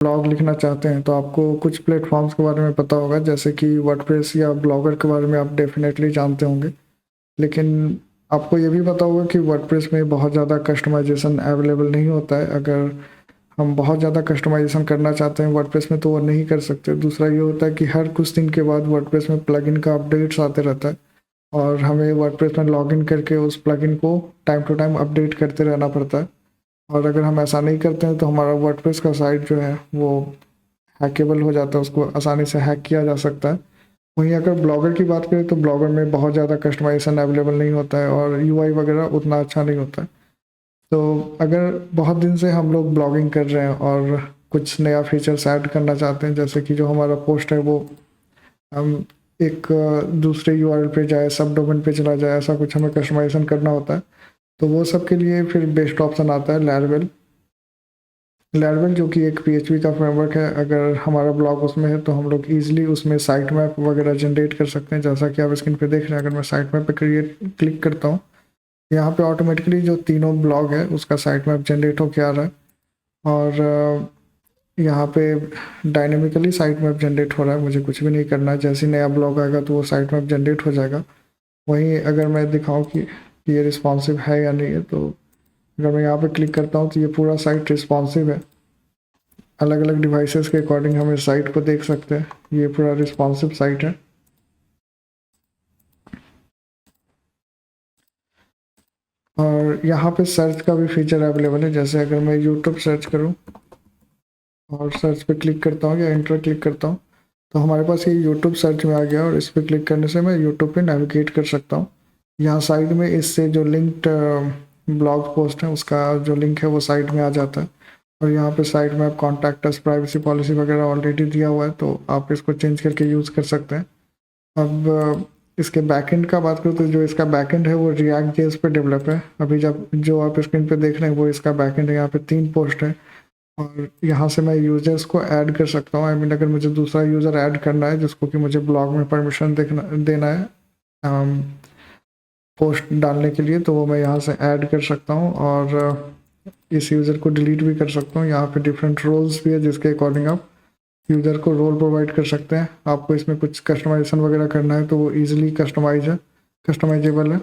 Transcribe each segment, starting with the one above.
Blog लिखना चाहते हैं तो आपको कुछ प्लेटफॉर्म्स के बारे में पता होगा, जैसे कि वर्डप्रेस या ब्लॉगर के बारे में आप डेफिनेटली जानते होंगे। लेकिन आपको ये भी पता होगा कि वर्डप्रेस में बहुत ज़्यादा कस्टमाइजेशन अवेलेबल नहीं होता है। अगर हम बहुत ज़्यादा कस्टमाइजेशन करना चाहते हैं वर्डप्रेस में तो वो नहीं कर सकते। दूसरा ये होता है कि हर कुछ दिन के बाद वर्डप्रेस में प्लगइन का अपडेट्स आते रहता है और हमें वर्डप्रेस में लॉगिन करके उस प्लगइन को टाइम टू टाइम अपडेट करते रहना पड़ता है। और अगर हम ऐसा नहीं करते हैं तो हमारा वर्डप्रेस का साइट जो है वो हैकेबल हो जाता है, उसको आसानी से हैक किया जा सकता है। वहीं अगर ब्लॉगर की बात करें तो ब्लॉगर में बहुत ज़्यादा कस्टमाइजेशन अवेलेबल नहीं होता है और यूआई वगैरह उतना अच्छा नहीं होता है। तो अगर बहुत दिन से हम लोग ब्लॉगिंग कर रहे हैं और कुछ नया फीचर्स ऐड करना चाहते हैं, जैसे कि जो हमारा पोस्ट है वो हम एक दूसरे यूआरएल पे जाए, सब डोमेन पे चला जाए, ऐसा कुछ हमें कस्टमाइजेशन करना होता है। तो वो सब के लिए फिर बेस्ट ऑप्शन आता है लैरवेल। लैरवेल जो कि एक पीएचपी का फ्रेमवर्क है। अगर हमारा ब्लॉग उसमें है तो हम लोग ईजिली उसमें साइट मैप वगैरह जनरेट कर सकते हैं, जैसा कि आप स्क्रीन पे देख रहे हैं। अगर मैं साइट मैप पे क्लिक करता हूँ, यहाँ पे ऑटोमेटिकली जो तीनों ब्लॉग है उसका साइट मैप जनरेट होके आ रहा है और यहाँ पे डायनेमिकली साइट मैप जनरेट हो रहा है। मुझे कुछ भी नहीं करना है, जैसे ही नया ब्लॉग आएगा तो वो साइट मैप जनरेट हो जाएगा। वहीं अगर मैं दिखाऊँ कि ये रिस्पॉन्सिव है या नहीं है, तो अगर मैं यहाँ पे क्लिक करता हूँ तो ये पूरा साइट रिस्पॉन्सिव है। अलग अलग डिवाइसेस के अकॉर्डिंग हम इस साइट को देख सकते हैं। ये पूरा रिस्पॉन्सिव साइट है। और यहाँ पे सर्च का भी फीचर अवेलेबल है। जैसे अगर मैं यूट्यूब सर्च करूँ और सर्च पे क्लिक करता हूँ या इंटर क्लिक करता हूँ तो हमारे पास ये यूट्यूब सर्च में आ गया और इस पर क्लिक करने से मैं यूट्यूब पे नेविगेट कर सकता हूँ। यहाँ साइड में इससे जो लिंक्ड ब्लॉग पोस्ट है उसका जो लिंक है वो साइड में आ जाता है। और यहाँ पे साइड में आप कॉन्टैक्ट अस, प्राइवेसी पॉलिसी वगैरह ऑलरेडी दिया हुआ है, तो आप इसको चेंज करके यूज़ कर सकते हैं। अब इसके बैकएंड का बात करूँ तो जो इसका बैकएंड है वो रिएक्ट जेएस पे डेवलप है। अभी जब जो आप स्क्रीन पे देख रहे हैं वो इसका बैकएंड है। यहाँ पे 3 पोस्ट है और यहाँ से मैं यूजर्स को ऐड कर सकता हूँ। आई मीन अगर मुझे दूसरा यूज़र ऐड करना है जिसको कि मुझे ब्लॉग में परमिशन देना है पोस्ट डालने के लिए, तो वो मैं यहाँ से ऐड कर सकता हूँ और इस यूज़र को डिलीट भी कर सकता हूँ। यहाँ पे डिफरेंट रोल्स भी है जिसके अकॉर्डिंग आप यूज़र को रोल प्रोवाइड कर सकते हैं। आपको इसमें कुछ कस्टमाइजेशन वगैरह करना है तो वो ईजिली कस्टमाइजेबल है।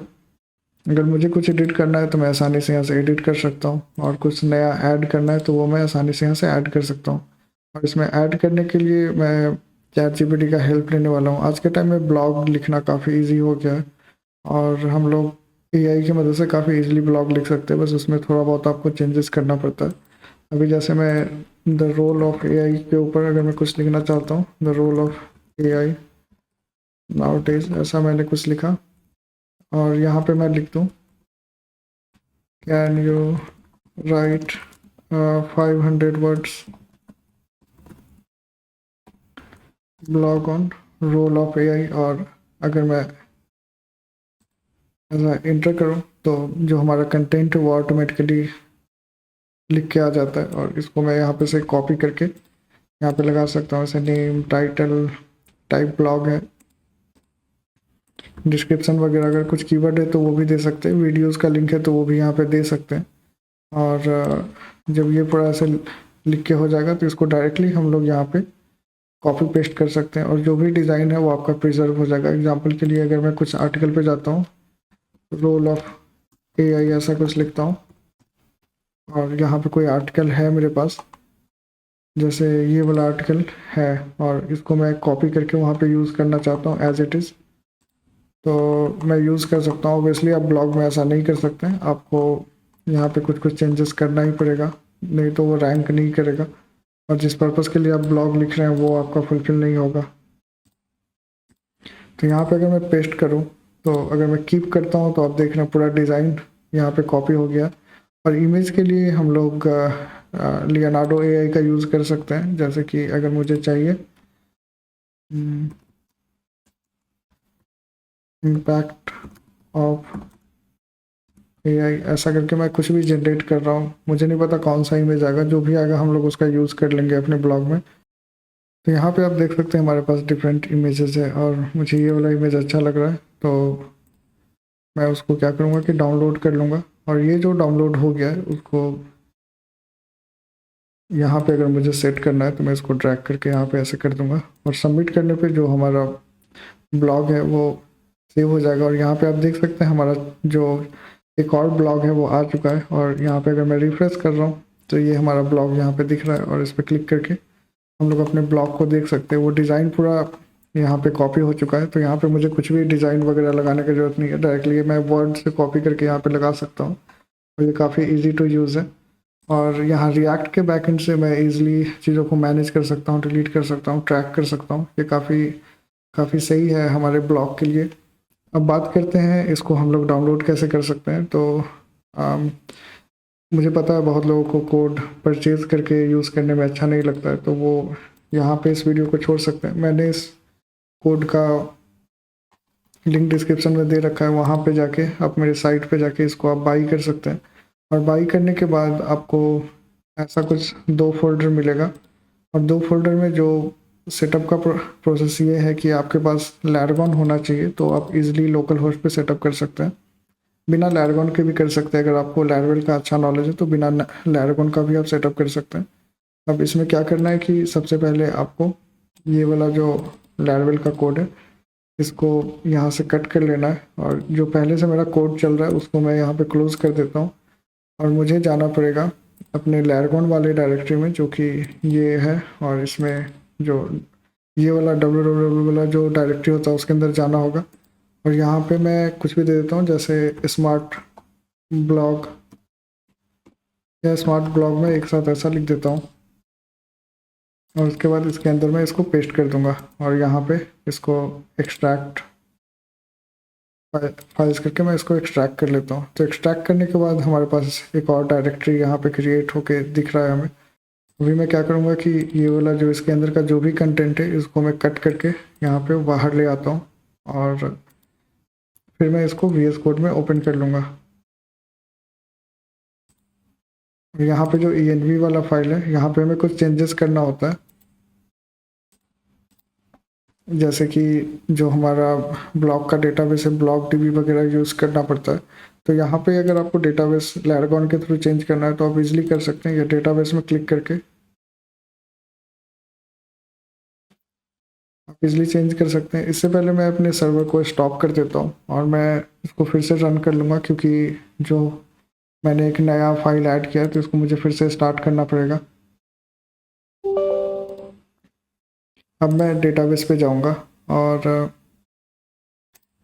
अगर मुझे कुछ एडिट करना है तो मैं आसानी से यहाँ से एडिट कर सकता हूँ और कुछ नया ऐड करना है तो वो मैं आसानी से यहाँ से ऐड कर सकता हूँ। और इसमें ऐड करने के लिए मैं चैट जीपीटी का हेल्प लेने वाला हूँ। आज के टाइम में ब्लॉग लिखना काफ़ी ईजी हो गया है और हम लोग एआई की मदद से काफ़ी ईजिली ब्लॉग लिख सकते हैं, बस उसमें थोड़ा बहुत आपको चेंजेस करना पड़ता है। अभी जैसे मैं द रोल ऑफ एआई के ऊपर अगर मैं कुछ लिखना चाहता हूँ, the role of AI nowadays, ऐसा मैंने कुछ लिखा और यहाँ पे मैं लिख दूँ can you right 500 words blog on roll of AI. और अगर मैं ऐसा इंटर करूँ तो जो हमारा कंटेंट है वो ऑटोमेटिकली लिख के आ जाता है और इसको मैं यहाँ पे से कॉपी करके यहाँ पे लगा सकता हूँ। जैसे नेम, टाइटल, टाइप ब्लॉग है, डिस्क्रिप्शन वगैरह अगर कुछ कीवर्ड है तो वो भी दे सकते हैं, वीडियोस का लिंक है तो वो भी यहाँ पे दे सकते हैं। और जब ये पूरा ऐसे लिख के हो जाएगा तो इसको डायरेक्टली हम लोग यहाँ पे कॉपी पेस्ट कर सकते हैं और जो भी डिज़ाइन है वो आपका प्रिजर्व हो जाएगा। एग्जांपल के लिए अगर मैं कुछ आर्टिकल पे जाता हूँ, रोल ऑफ एआई ऐसा कुछ लिखता हूँ और यहाँ पे कोई आर्टिकल है मेरे पास, जैसे ये वाला आर्टिकल है और इसको मैं कॉपी करके वहाँ पे यूज़ करना चाहता हूँ एज इट इज़, तो मैं यूज़ कर सकता हूँ। ऑब्वियसली आप ब्लॉग में ऐसा नहीं कर सकते हैं, आपको यहाँ पे कुछ कुछ चेंजेस करना ही पड़ेगा, नहीं तो वो रैंक नहीं करेगा और जिस पर्पज़ के लिए आप ब्लॉग लिख रहे हैं वो आपका फुलफिल नहीं होगा। तो यहाँ पे अगर मैं पेस्ट करूँ तो अगर मैं कीप करता हूँ तो आप देख रहे हैं पूरा डिज़ाइन यहाँ पे कॉपी हो गया। और इमेज के लिए हम लोग लियोनार्डो एआई का यूज़ कर सकते हैं। जैसे कि अगर मुझे चाहिए इम्पैक्ट ऑफ एआई, ऐसा करके मैं कुछ भी जनरेट कर रहा हूँ, मुझे नहीं पता कौन सा इमेज आएगा, जो भी आएगा हम लोग उसका यूज़ कर लेंगे अपने ब्लॉग में। तो यहाँ पे आप देख सकते हैं हमारे पास डिफरेंट इमेजेस है और मुझे ये वाला इमेज अच्छा लग रहा है तो मैं उसको क्या करूँगा कि डाउनलोड कर लूँगा। और ये जो डाउनलोड हो गया है उसको यहाँ पे अगर मुझे सेट करना है तो मैं इसको ड्रैग करके यहाँ पे ऐसे कर दूंगा और सबमिट करने पे जो हमारा ब्लॉग है वो सेव हो जाएगा। और यहाँ पे आप देख सकते हैं हमारा जो एक और ब्लॉग है वो आ चुका है। और यहाँ पे अगर मैं रिफ्रेश कर रहा हूँ तो ये हमारा ब्लॉग यहाँ पे दिख रहा है और इस पर क्लिक करके हम लोग अपने ब्लॉग को देख सकते हैं। वो डिज़ाइन पूरा यहाँ पे कॉपी हो चुका है, तो यहाँ पे मुझे कुछ भी डिज़ाइन वगैरह लगाने की ज़रूरत नहीं है, डायरेक्टली मैं वर्ड से कॉपी करके यहाँ पे लगा सकता हूँ और ये काफ़ी इजी टू यूज़ है। और यहाँ रिएक्ट के बैकएंड से मैं इजीली चीज़ों को मैनेज कर सकता हूँ, डिलीट कर सकता हूँ, ट्रैक कर सकता हूँ। ये काफ़ी सही है हमारे ब्लॉग के लिए। अब बात करते हैं इसको हम लोग डाउनलोड कैसे कर सकते हैं। तो आम, मुझे पता है बहुत लोगों को कोड परचेज़ करके यूज़ करने में अच्छा नहीं लगता है, तो वो यहाँ पे इस वीडियो को छोड़ सकते हैं। मैंने इस कोड का लिंक डिस्क्रिप्शन में दे रखा है, वहाँ पे जाके आप मेरे साइट पे जाके इसको आप बाई कर सकते हैं। और बाई करने के बाद आपको ऐसा कुछ 2 फ़ोल्डर मिलेगा और 2 फ़ोल्डर में जो सेटअप का प्रोसेस ये है कि आपके पास लैरगॉन होना चाहिए, तो आप इजीली लोकल होस्ट पे सेटअप कर सकते हैं। बिना लैरगॉन के भी कर सकते हैं, अगर आपको लैरवेल का अच्छा नॉलेज है तो बिना लैरगॉन का भी आप सेटअप कर सकते हैं। अब इसमें क्या करना है कि सबसे पहले आपको ये वाला जो लैरवेल का कोड है इसको यहाँ से कट कर लेना है और जो पहले से मेरा कोड चल रहा है उसको मैं यहाँ पे क्लोज कर देता हूँ और मुझे जाना पड़ेगा अपने लैरगॉन वाले डायरेक्टरी में जो कि ये है। और इसमें जो ये वाला www वाला जो डायरेक्टरी होता है उसके अंदर जाना होगा और यहाँ पे मैं कुछ भी दे देता हूँ, जैसे स्मार्ट ब्लॉग या स्मार्ट ब्लॉग में एक साथ ऐसा लिख देता हूँ और उसके बाद इसके अंदर मैं इसको पेस्ट कर दूंगा और यहाँ पे इसको एक्सट्रैक्ट फाइल्स करके मैं इसको एक्सट्रैक्ट कर लेता हूँ। तो एक्सट्रैक्ट करने के बाद हमारे पास एक और डायरेक्टरी यहाँ पे क्रिएट होके दिख रहा है हमें। अभी मैं क्या करूँगा कि ये वाला जो इसके अंदर का जो भी कंटेंट है इसको मैं कट करके यहाँ पे बाहर ले आता हूँ और फिर मैं इसको VS कोड में ओपन कर लूँगा। यहाँ पे जो env वाला फाइल है यहाँ पे हमें कुछ चेंजेस करना होता है, जैसे कि जो हमारा ब्लॉक का डेटाबेस है ब्लॉक डीबी वगैरह यूज़ करना पड़ता है। तो यहाँ पे अगर आपको डेटाबेस लैरगॉन के थ्रू चेंज करना है तो आप इजीली कर सकते हैं, या डेटाबेस में क्लिक करके आप इजीली चेंज कर सकते हैं। इससे पहले मैं अपने सर्वर को स्टॉप कर देता हूँ और मैं इसको फिर से रन कर लूँगा, क्योंकि जो मैंने एक नया फाइल ऐड किया है तो इसको मुझे फिर से स्टार्ट करना पड़ेगा। अब मैं डेटाबेस पे जाऊँगा और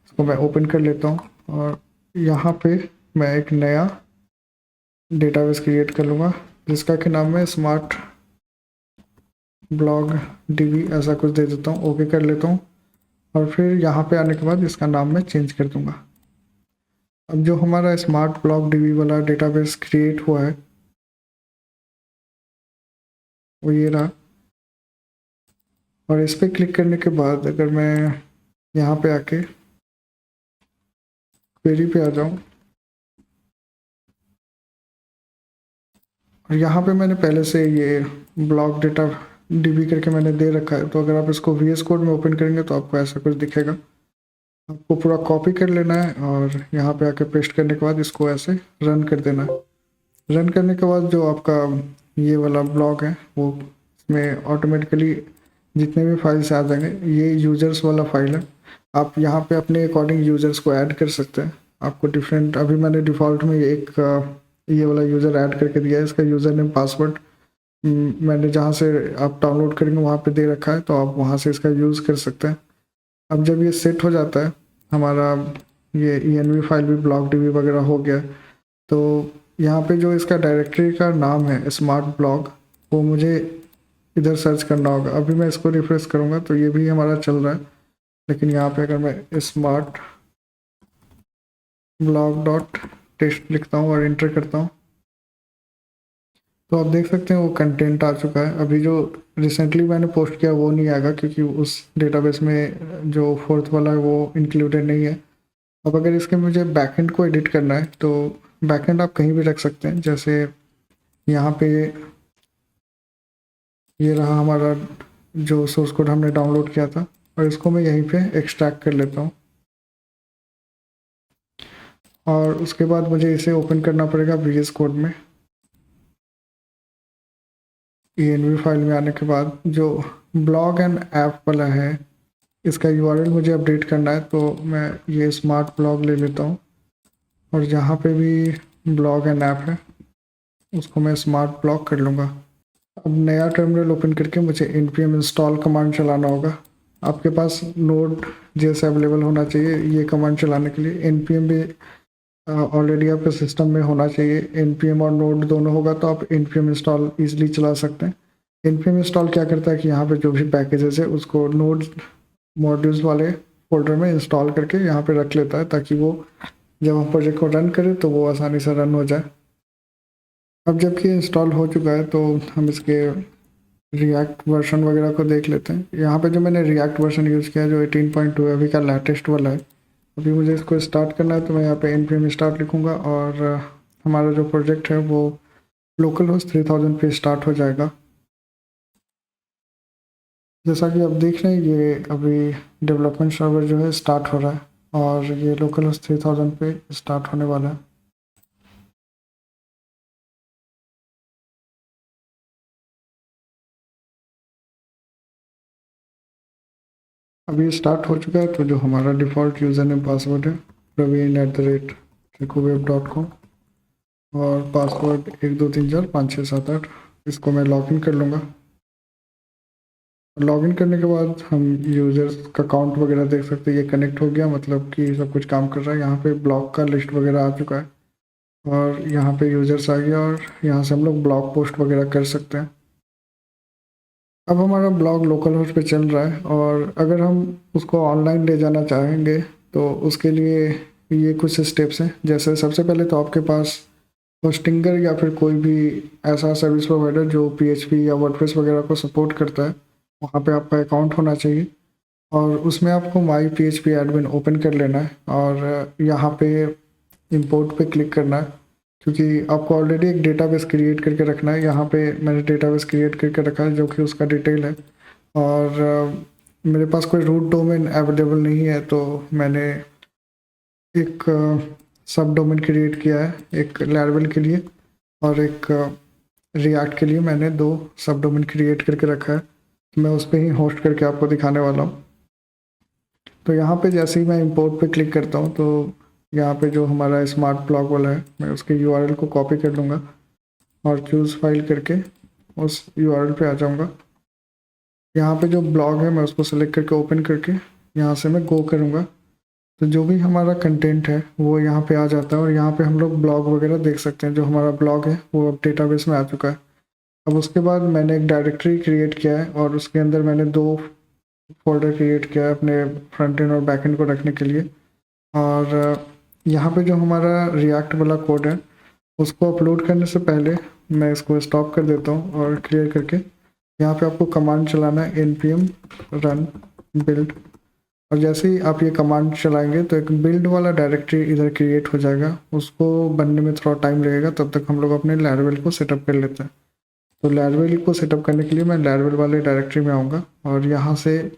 इसको मैं ओपन कर लेता हूँ और यहाँ पे मैं एक नया डेटाबेस क्रिएट कर लूँगा जिसका कि नाम है स्मार्ट ब्लॉग डीबी, ऐसा कुछ दे देता हूँ, ओके कर लेता हूँ और फिर यहाँ पे आने के बाद इसका नाम मैं चेंज कर दूँगा। अब जो हमारा स्मार्ट ब्लॉग डीबी वाला डेटाबेस क्रिएट हुआ है वो ये रहा। और इस पर क्लिक करने के बाद अगर मैं यहाँ पे आके क्वेरी पे आ जाऊँ और यहाँ पे मैंने पहले से ये ब्लॉक डेटा डीबी करके मैंने दे रखा है, तो अगर आप इसको VS कोड में ओपन करेंगे तो आपको ऐसा कुछ दिखेगा। आपको पूरा कॉपी कर लेना है और यहाँ पे आके पेस्ट करने के बाद इसको ऐसे रन कर देना है। रन करने के बाद जो आपका ये वाला ब्लॉग है वो इसमें ऑटोमेटिकली जितने भी फाइल्स आ जाएंगे, ये यूज़र्स वाला फाइल है। आप यहाँ पे अपने अकॉर्डिंग यूज़र्स को ऐड कर सकते हैं। आपको डिफरेंट, अभी मैंने डिफ़ॉल्ट में एक ये वाला यूज़र ऐड करके दिया है, इसका यूज़र नेम पासवर्ड मैंने जहाँ से आप डाउनलोड करेंगे वहाँ पे दे रखा है, तो आप वहाँ से इसका यूज़ कर सकते हैं। अब जब ये सेट हो जाता है हमारा ये env फाइल भी ब्लॉक डीबी वगैरह हो गया, तो यहाँ पे जो इसका डायरेक्टरी का नाम है स्मार्ट ब्लॉग वो मुझे इधर सर्च करना होगा। अभी मैं इसको रिफ्रेश करूँगा तो ये भी हमारा चल रहा है, लेकिन यहाँ पे अगर मैं स्मार्ट ब्लॉग डॉट टेस्ट लिखता हूँ और इंटर करता हूँ तो आप देख सकते हैं वो कंटेंट आ चुका है। अभी जो रिसेंटली मैंने पोस्ट किया वो नहीं आएगा, क्योंकि उस डेटाबेस में जो फोर्थ वाला है वो इंक्लूडेड नहीं है। अब अगर इसके मुझे बैकएंड को एडिट करना है तो बैकएंड आप कहीं भी रख सकते हैं, जैसे यहाँ पे ये रहा हमारा जो सोर्स कोड हमने डाउनलोड किया था और इसको मैं यहीं पे एक्सट्रैक्ट कर लेता हूँ और उसके बाद मुझे इसे ओपन करना पड़ेगा VS कोड में। env फाइल में आने के बाद जो ब्लॉग एंड ऐप वाला है इसका यूआरएल मुझे अपडेट करना है, तो मैं ये स्मार्ट ब्लॉग ले लेता हूँ और जहाँ पे भी ब्लॉग एंड ऐप है उसको मैं स्मार्ट ब्लॉग कर लूँगा। अब नया टर्मिनल ओपन करके मुझे npm इंस्टॉल कमांड चलाना होगा। आपके पास नोड जेएस अवेलेबल होना चाहिए ये कमांड चलाने के लिए। npm भी ऑलरेडी आपके सिस्टम में होना चाहिए। npm और नोड दोनों होगा तो आप npm इंस्टॉल ईजिली चला सकते हैं। npm इंस्टॉल क्या करता है कि यहाँ पे जो भी पैकेजेस है उसको नोड मॉड्यूल्स वाले फोल्डर में इंस्टॉल करके यहाँ पे रख लेता है, ताकि वो जब हम प्रोजेक्ट को रन करें तो वो आसानी से रन हो जाए। अब जबकि इंस्टॉल हो चुका है तो हम इसके रिएक्ट वर्जन वगैरह को देख लेते हैं। यहाँ पे जो मैंने रिएक्ट वर्जन यूज़ किया है जो 18.2 अभी का लेटेस्ट वाला है। अभी मुझे इसको स्टार्ट करना है तो मैं यहाँ पे npm स्टार्ट लिखूँगा और हमारा जो प्रोजेक्ट है वो लोकल होस्ट 3000 पे स्टार्ट हो जाएगा। जैसा कि आप देख रहे हैं ये अभी डेवलपमेंट सर्वर जो है स्टार्ट हो रहा है और ये लोकल होस्ट 3000 पे स्टार्ट होने वाला है। अभी स्टार्ट हो चुका है तो जो हमारा डिफ़ॉल्ट यूज़र नेम पासवर्ड है praveen@tricoweb.com और पासवर्ड 12345678 इसको मैं लॉगिन कर लूँगा। लॉगिन करने के बाद हम यूज़र्स का अकाउंट वगैरह देख सकते हैं। ये कनेक्ट हो गया, मतलब कि सब कुछ काम कर रहा है। यहाँ पे ब्लॉग का लिस्ट वगैरह आ चुका है और यहाँ पे यूज़र्स आ गया और यहाँ से हम लोग ब्लॉग पोस्ट वगैरह कर सकते हैं। अब हमारा ब्लॉग लोकल होस्ट पे चल रहा है और अगर हम उसको ऑनलाइन ले जाना चाहेंगे तो उसके लिए ये कुछ स्टेप्स हैं। जैसे सबसे पहले तो आपके पास होस्टिंगर या फिर कोई भी ऐसा सर्विस प्रोवाइडर जो पीएचपी या वर्डप्रेस वगैरह को सपोर्ट करता है वहाँ पे आपका अकाउंट होना चाहिए और उसमें आपको माई पीएचपी एडमिन ओपन कर लेना है और यहाँ पे इंपोर्ट पे क्लिक करना है, क्योंकि आपको ऑलरेडी एक डेटाबेस क्रिएट करके रखना है। यहाँ पे मैंने डेटाबेस क्रिएट करके रखा है जो कि उसका डिटेल है और मेरे पास कोई रूट डोमेन अवेलेबल नहीं है तो मैंने एक सब डोमेन क्रिएट किया है, एक लैरवेल के लिए और एक रिएक्ट के लिए। मैंने 2 सब डोमेन क्रिएट करके रखा है, तो मैं उस पर ही होस्ट करके आपको दिखाने वाला हूँ। तो यहाँ पे जैसे ही मैं इंपोर्ट पे क्लिक करता हूँ तो यहाँ पे जो हमारा स्मार्ट ब्लॉग वाला है मैं उसके यूआरएल को कॉपी कर लूँगा और चूज़ फाइल करके उस यूआरएल पे आ जाऊँगा। यहाँ पे जो ब्लॉग है मैं उसको सेलेक्ट करके ओपन करके यहाँ से मैं गो करूँगा तो जो भी हमारा कंटेंट है वो यहाँ पे आ जाता है और यहाँ पे हम लोग ब्लॉग वगैरह देख सकते हैं। जो हमारा ब्लॉग है वो अब डेटाबेस में आ चुका है। अब उसके बाद मैंने एक डायरेक्टरी क्रिएट किया है और उसके अंदर मैंने 2 फोल्डर क्रिएट किया है अपने फ्रंट एंड और बैक एंड को रखने के लिए। और यहाँ पे जो हमारा रिएक्ट वाला कोड है उसको अपलोड करने से पहले मैं इसको स्टॉप कर देता हूँ और क्लियर करके यहाँ पे आपको कमांड चलाना है npm run build और जैसे ही आप ये कमांड चलाएंगे तो एक बिल्ड वाला डायरेक्टरी इधर क्रिएट हो जाएगा। उसको बनने में थोड़ा टाइम लगेगा, तब तक हम लोग अपने लैरवेल को सेटअप कर लेते हैं। तो लैरवेल को सेटअप करने के लिए मैं लैरवेल वाले डायरेक्टरी में आऊँगा और यहाँ से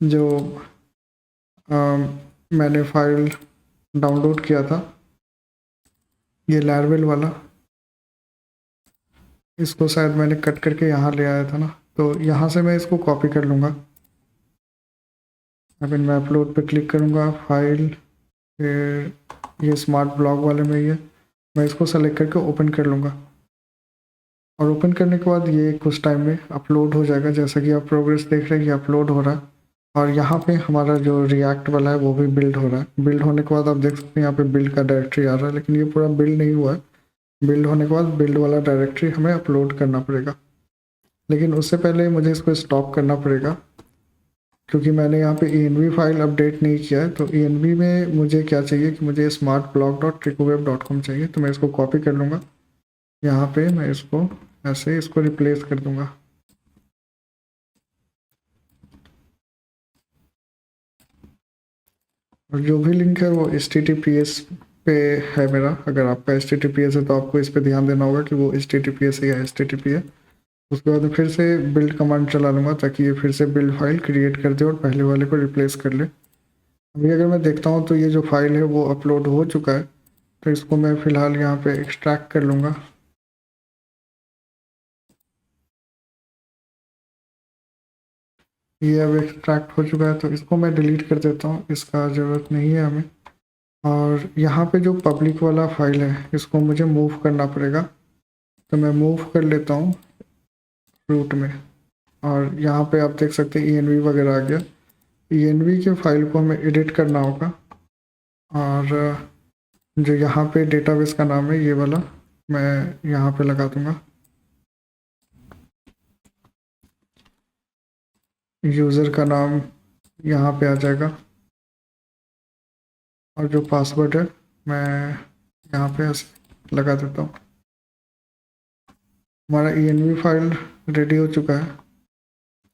जो मैंने फाइल डाउनलोड किया था ये लैरवेल वाला, इसको शायद मैंने कट करके यहाँ ले आया था ना, तो यहाँ से मैं इसको कॉपी कर लूँगा। अभी मैं अपलोड पे क्लिक करूँगा, फाइल फिर ये स्मार्ट ब्लॉग वाले में ही है, मैं इसको सेलेक्ट करके ओपन कर लूँगा और ओपन करने के बाद ये कुछ टाइम में अपलोड हो जाएगा। जैसा कि आप प्रोग्रेस देख रहे हैं कि अपलोड हो रहा है और यहाँ पे हमारा जो रिएक्ट वाला है वो भी बिल्ड हो रहा है। बिल्ड होने के बाद आप देख सकते हैं यहाँ पे बिल्ड का डायरेक्टरी आ रहा है, लेकिन ये पूरा बिल्ड नहीं हुआ है। बिल्ड होने के बाद बिल्ड वाला डायरेक्टरी हमें अपलोड करना पड़ेगा, लेकिन उससे पहले मुझे इसको स्टॉप करना पड़ेगा क्योंकि मैंने यहाँ पे env फाइल अपडेट नहीं किया है। तो env में मुझे क्या चाहिए कि मुझे smartblog.tricoweb.com चाहिए, तो मैं इसको कॉपी कर लूँगा। यहाँ पे मैं इसको ऐसे इसको रिप्लेस कर दूँगा। और जो भी लिंक है वो HTTPS पे है मेरा। अगर आपका HTTPS है तो आपको इस पर ध्यान देना होगा कि वो HTTPS है या HTTP है। उसके बाद फिर से बिल्ड कमांड चला लूँगा ताकि ये फिर से बिल्ड फाइल क्रिएट कर दे और पहले वाले को रिप्लेस कर ले। अभी अगर मैं देखता हूँ तो ये जो फाइल है वो अपलोड हो चुका है, तो इसको मैं फ़िलहाल यहाँ पे एक्सट्रैक्ट कर लूँगा। ये अब एक्सट्रैक्ट हो चुका है, तो इसको मैं डिलीट कर देता हूँ, इसका ज़रूरत नहीं है हमें। और यहाँ पे जो पब्लिक वाला फाइल है इसको मुझे मूव करना पड़ेगा, तो मैं मूव कर लेता हूँ रूट में। और यहाँ पे आप देख सकते हैं env वगैरह आ गया। env के फाइल को हमें एडिट करना होगा, और जो यहाँ पे डेटाबेस का नाम है ये वाला मैं यहाँ पे लगा दूंगा। यूज़र का नाम यहाँ पे आ जाएगा, और जो पासवर्ड है मैं यहाँ पे ऐसे लगा देता हूँ। हमारा env फाइल रेडी हो चुका है।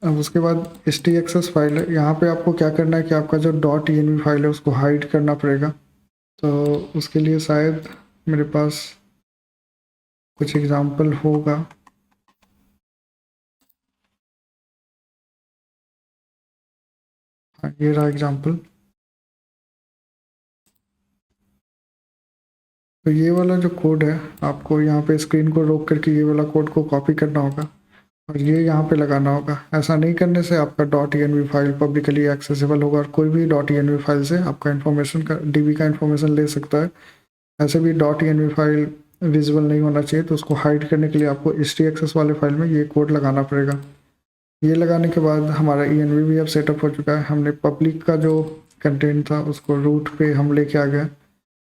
अब उसके बाद htxs फाइल है, यहाँ पे आपको क्या करना है कि आपका जो .env फाइल है उसको हाइड करना पड़ेगा। तो उसके लिए शायद मेरे पास कुछ एग्जाम्पल होगा। हाँ, ये रहा एग्जाम्पल। तो ये वाला जो कोड है आपको यहाँ पे स्क्रीन को रोक करके ये वाला कोड को कॉपी करना होगा और ये यहाँ पे लगाना होगा। ऐसा नहीं करने से आपका .env फाइल पब्लिकली एक्सेसिबल होगा और कोई भी .env फाइल से आपका इन्फॉर्मेशन का DB का इन्फॉर्मेशन ले सकता है। ऐसे भी .env फाइल विजिबल नहीं होना चाहिए, तो उसको हाइड करने के लिए आपको htxs वाले फाइल में ये कोड लगाना पड़ेगा। ये लगाने के बाद हमारा env भी अब सेटअप हो चुका है। हमने पब्लिक का जो कंटेंट था उसको रूट पे हम लेके आ गए,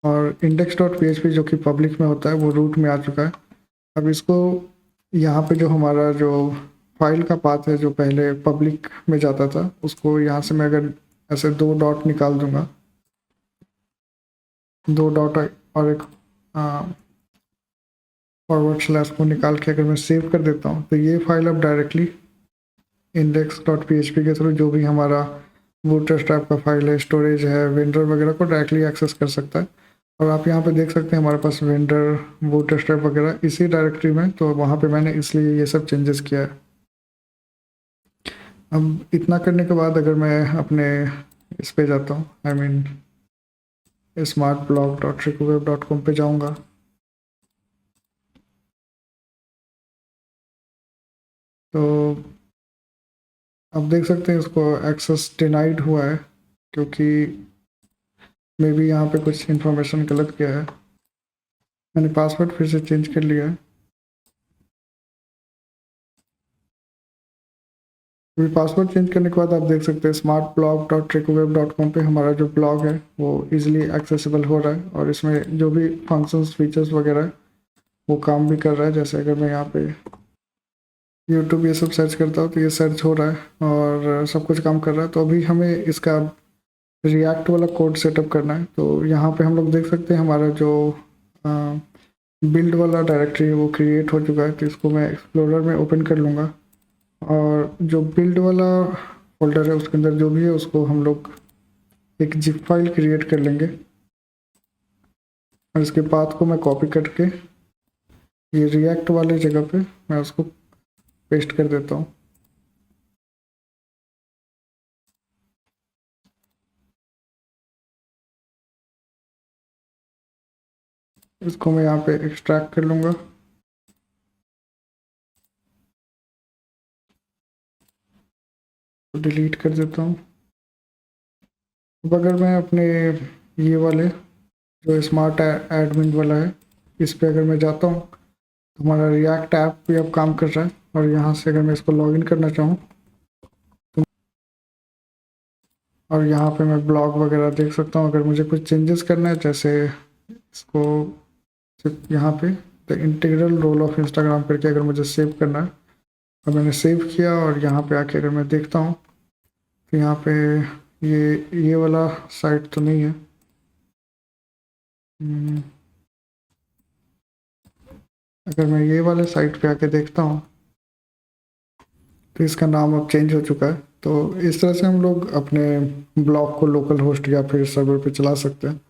और index.php जो कि पब्लिक में होता है वो रूट में आ चुका है। अब इसको यहाँ पे जो हमारा जो फाइल का पाथ है जो पहले पब्लिक में जाता था उसको यहाँ से मैं अगर ऐसे 2 डॉट निकाल दूंगा, 2 डॉट और एक फॉरवर्ड स्लैश को निकाल के अगर मैं सेव कर देता हूँ, तो ये फाइल अब डायरेक्टली index.php के थ्रू जो भी हमारा बूटस्ट्रैप का फाइल है, स्टोरेज है, वेंडर वगैरह को डायरेक्टली एक्सेस कर सकता है। और आप यहाँ पे देख सकते हैं हमारे पास वेंडर, बूटस्ट्रैप वगैरह इसी डायरेक्टरी में, तो वहाँ पे मैंने इसलिए ये सब चेंजेस किया है। अब इतना करने के बाद अगर मैं अपने इस पे जाता हूँ, आई मीन smartblog.tricoweb.com पे जाऊँगा, तो अब देख सकते हैं उसको एक्सेस डिनाइड हुआ है क्योंकि मे बी यहाँ पे कुछ इन्फॉर्मेशन गलत किया है। मैंने पासवर्ड फिर से चेंज कर लिया है। अभी पासवर्ड चेंज करने के बाद आप देख सकते हैं smartblog.tricoweb.com पे हमारा जो ब्लॉग है वो इजीली एक्सेसिबल हो रहा है, और इसमें जो भी फंक्शंस फीचर्स वगैरह है वो काम भी कर रहा है। जैसे अगर मैं यहाँ पे यूट्यूब ये सब सर्च करता हूँ तो ये सर्च हो रहा है और सब कुछ काम कर रहा है। तो अभी हमें इसका रिएक्ट वाला कोड सेटअप करना है। तो यहाँ पे हम लोग देख सकते हैं हमारा जो बिल्ड वाला डायरेक्टरी है वो क्रिएट हो चुका है। तो इसको मैं एक्सप्लोरर में ओपन कर लूँगा, और जो बिल्ड वाला फोल्डर है उसके अंदर जो भी है उसको हम लोग एक जिप फाइल क्रिएट कर लेंगे, और इसके पाथ को मैं कॉपी करके ये रिएक्ट वाले जगह पे मैं उसको पेस्ट कर देता हूँ। इसको मैं यहाँ पे एक्सट्रैक्ट कर लूँगा, तो डिलीट कर देता हूँ। अब अगर मैं अपने ये वाले जो स्मार्ट एडमिन वाला है इस पे अगर मैं जाता हूँ तो हमारा रिएक्ट ऐप भी अब काम कर रहा है। और यहाँ से अगर मैं इसको लॉगिन करना चाहूँ तो, और यहाँ पे मैं ब्लॉग वगैरह देख सकता हूँ। अगर मुझे कुछ चेंजेस करना है, जैसे इसको सिर्फ यहाँ पे the integral role of Instagram करके अगर मुझे सेव करना है, और मैंने सेव किया और यहाँ पे आके अगर मैं देखता हूँ तो यहाँ पे ये वाला साइट तो नहीं है। अगर मैं ये वाले साइट पे आके देखता हूँ तो इसका नाम अब चेंज हो चुका है। तो इस तरह से हम लोग अपने ब्लॉग को लोकल होस्ट या फिर सर्वर पे चला सकते हैं।